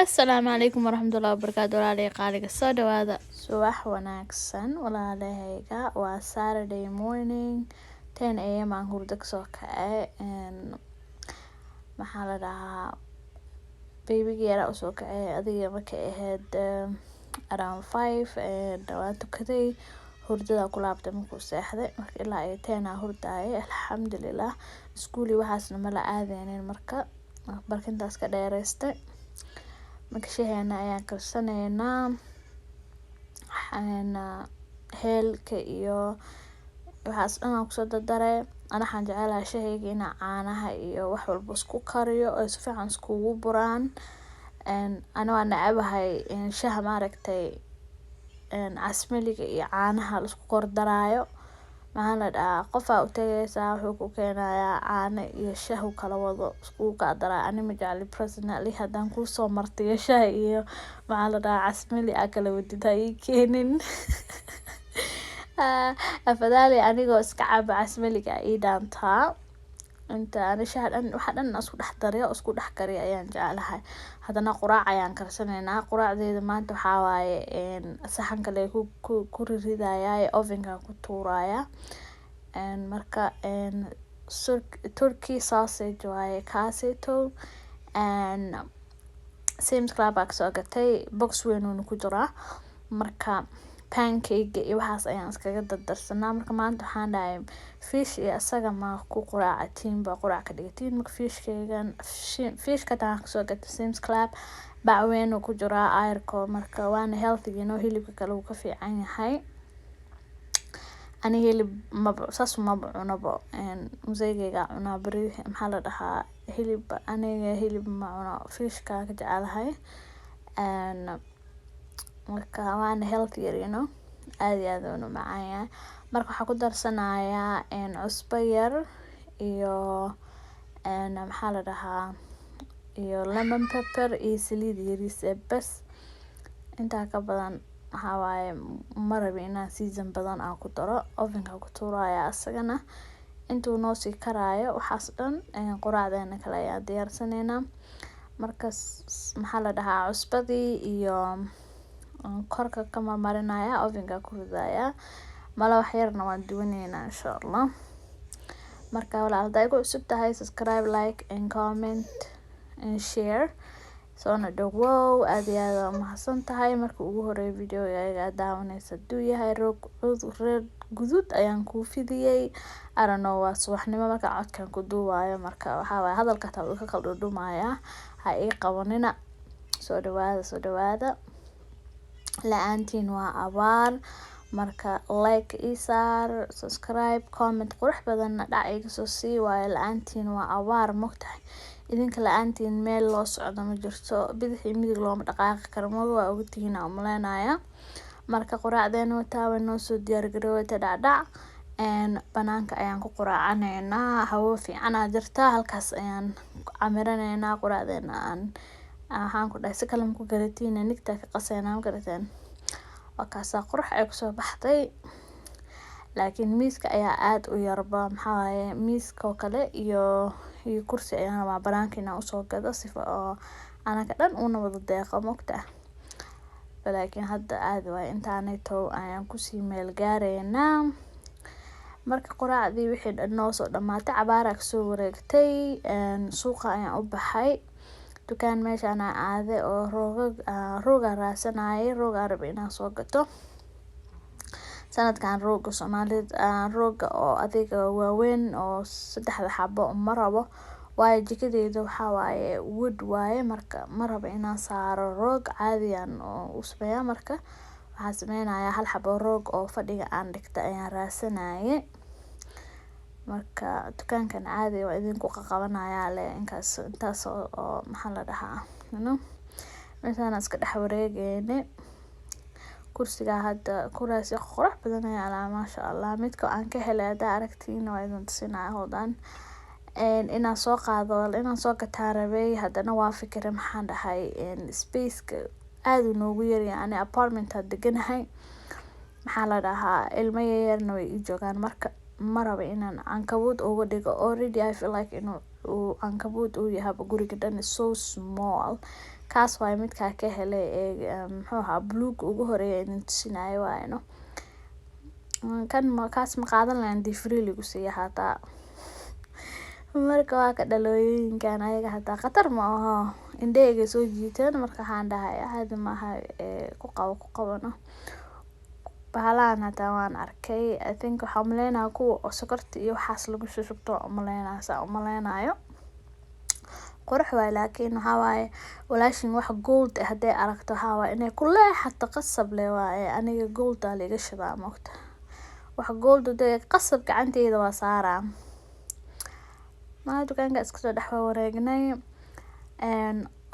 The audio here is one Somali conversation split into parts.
Asalaamu calaykum waraxmatullaahi wabarakaatu walaalay qaaliga soo dhawaada subax wanaagsan walaalahayga waa Saturday morning 10 am aan hurdo kasoo kacay maxaa la dhahaa babyga yaraa usoo kacay adiga markay ahayd around 5 waa tukaday hurdada ku laabtay markuu seexday marka ilaa ay 10 aan hurdaayay alxamdulilah iskuul iyo waxaasna ma la aadaynin marka barkintaas ka dheeraystay marka shaheena ayaan karsanaynaa heelka iyo waxaas dhan aan kusoo dardaray waxaan jecelahay shahayga inaan caanaha iyo wax walba isku kariyo oo si fiican iskugu buraan ana waa nacabahay shaha maaragtay casmaliga iyo caanaha la isku kor daraayo maxaa la dhahaa qofaa u tagaysaa wuxuu ku keenayaa caano iyo shah uu kala wado iskugu kaa daraa ani ma jecli personally haddaan kusoo martiyo shah iyo maxaa la dhahaa casmali aa kala wadid ha ii keenin afadaali anigoo iska caba casmaliga ii dhaantaa inta ani shaha dhan waxa dhan isku dhex dariyo isku dhex kariyo ayaan jeclahay haddana quraac ayaan karsanaynaa quraacdeeda maanta waxaa waaye saxan kale ku ridayaa ovenka ku tuuraya marka turkey sausage waaye kaasito Sam's Club baa kasoo gatay box weyn uuna ku jiraa marka pancake iyo waxaas ayaan iskaga dardarsanaa marka maanta waxaan dhahay fish iyo asaga ma ku quraacatiin ba quraac ka dhigatiin marka fishka taan kasoo gatay Sam's Club bac weyn uu ku jiraa ayrko marka waana healthy hilibka kale uu ka fiican yahay ani hilib saas ma cunabo musaygayga cunaa bari maxaa la dhahaa aniga hilib ma cuno fishka ka jecelahay marka waana healthier aad iyo aad uuna macaan yahay marka waxaa ku darsanayaa cusbo yar iyo maxaa la dhahaa iyo lemon pepper iyo saliid yariis bas intaa ka badan waxaa waaye ma rabi inaan season badan aan ku daro ovenka ku tuuraya asagana intuu noo sii karaayo waxaas dhan quraacdeena kale ayaan diyaarsanaynaa markas maxaa la dhahaa cusbadii iyo korka ka marmarinaya ovenka ku ridaya mala wax yarna waan duwanaynaa insha Allah marka walaal haday ku cusub tahay subscribe like and comment and share soona dhawow aad iyo aad mahadsan tahay marka ugu horeeyo videoga daawanaysa haduu yahay roog guduud ayaan ku fidiyay arano waa subaxnimo marka codkan ku duubayo marka waxa waaye hadalka taa uu ka kala dhumaya ha ii qabanina soo dhawaada la'aantiin waa abaar marka like isaar subscribe comment qurux badan dhac iga soo sii waayo la'aantiin waa abaar mogtahay idinka la'aantiin meel loo socdo ma jirto bidix iyo midig looma dhaqaaqi karo ma waa ugu tihiin aan umaleynaya marka quraacdeena wataa way noo soo diyaar garooway dhacdhac banaanka ayaan ku quraacanaynaa hawo fiican aa jirta halkaas ayaan camiranaynaa quraacdeena waxaan ku dhahay si kale ku garatiin nigta ka qaseynaa garateen wakaasa qurux ay kusoo baxday laakiin miiska ayaa aad u yarba maxaa waaye miiska kale iyo kursi ayaan waa banaanka inaan usoo gado sifa oo anaga dhan una wada deeqo mogta laakiin hadda aad waaye intaanayto ayaan kusii meel gaaraynaa marka quraacdii wixii dhan noo soo dhamaatay cabaara kasoo wareegtay suuqa ayaan u baxay dukaan meeshaan aan aaday oo rooga raasanayay rooga arab inaan soo gato sanadkan rooga Soomaalida rooga oo adiga waaweyn oo 3 xabo ma rabo waayo jikadeedu waxa waaye wood waaye marka ma rabo inaan saaro roog caadiyan oo usbeeya marka waxaan sameynayaa hal xabo roog oo fadhiga aan dhigta ayaan raasanayay marka dukaankan caadi waa idinku qaqabanayaa intaas oo maxaa la dhahaa meeshaan iska dhex wareegayne kursiga hadda kuraasi qurux badan ayaa maasha Allah midka aan ka helay aragtiina waa idin tusinaa hoodan inaan soo qaado inaan soo gataarabay haddana waa fikir maxaan dhahay space-ka aad u noogu yar yani apartment deganahay maxaa la dhahaa ilmo yarna way ii joogaan marka ma rabo inaan ankabud uga dhigo already I feel like inuu ankabud uu yahay guriga dhan is so small kaas waay midkaa ka helay ee muxuu ahaa buluug ugu horeeya idin tusinayo waayno kan kaas ma qaadan lahayn dii free lagu siiya hataa marka waa ka dhalooyinkan ayaga hataa khatar ma aha indhahayga soo jiiteen marka waxaan dhahay caadi maaha ku qabano bahalaan hataa waan arkay I think waxaa umaleynaya kuwa sokorta iyo waxaas lagu shubto umaleynayo qurux waay laakiin waxaa waaye walaashin wax gold hadday aragto waxaa waaye inay ku leexato qasab leh waaye aniga gold aa liiga shidaa moogta wax gold hadday qasab gacanteyda waa saaraa dukaanka iska soo dhex wareegnay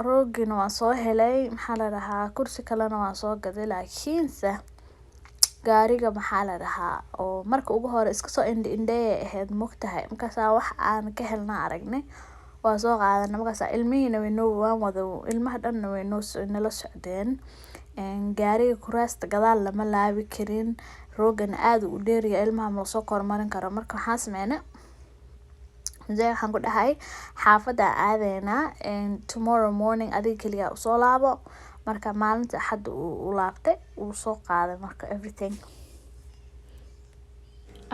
roogina waan soo helay maxaa la dhahaa kursi kalena waan soo gaday laakiinse gaariga maxaa la dhahaa oo marka ugu hore iska soo indheeyay ahayd moogtahay markaasaa wax aan ka helna aragnay waa soo qaadanay markaasaa ilmihiina ilmaha dhanna way nala socdeen gaariga kuraasta gadaal lama laabi karin roogana aad u dheeriya ilmaha ma lasoo kormarin karo marka waxaan sameynay waxaan ku dhahay xaafada aadeynaa tomorrow morning adiga keliya usoo laabo marka maalinta axad u laabtay uu soo qaaday marka everything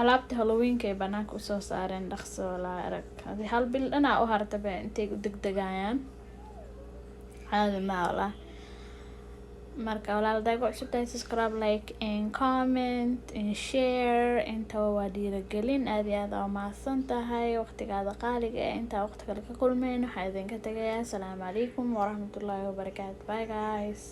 alaabta Halloween kay banaanka usoo saareen dhaqso walaa arag hadii hal bil dhanaa u hartaba intay u degdegayaan caadi ma walaa marka walaalday ku cusubtahay subscribe like and comment and share inta waa dhiirigelin aad iyo aad u mahadsan tahay waqtigaada qaaliga inta waqti kale ka kulmeen waxaan idinka tagayaa assalaamu calaykum waraxmatullaahi wabarakaatuh bye guys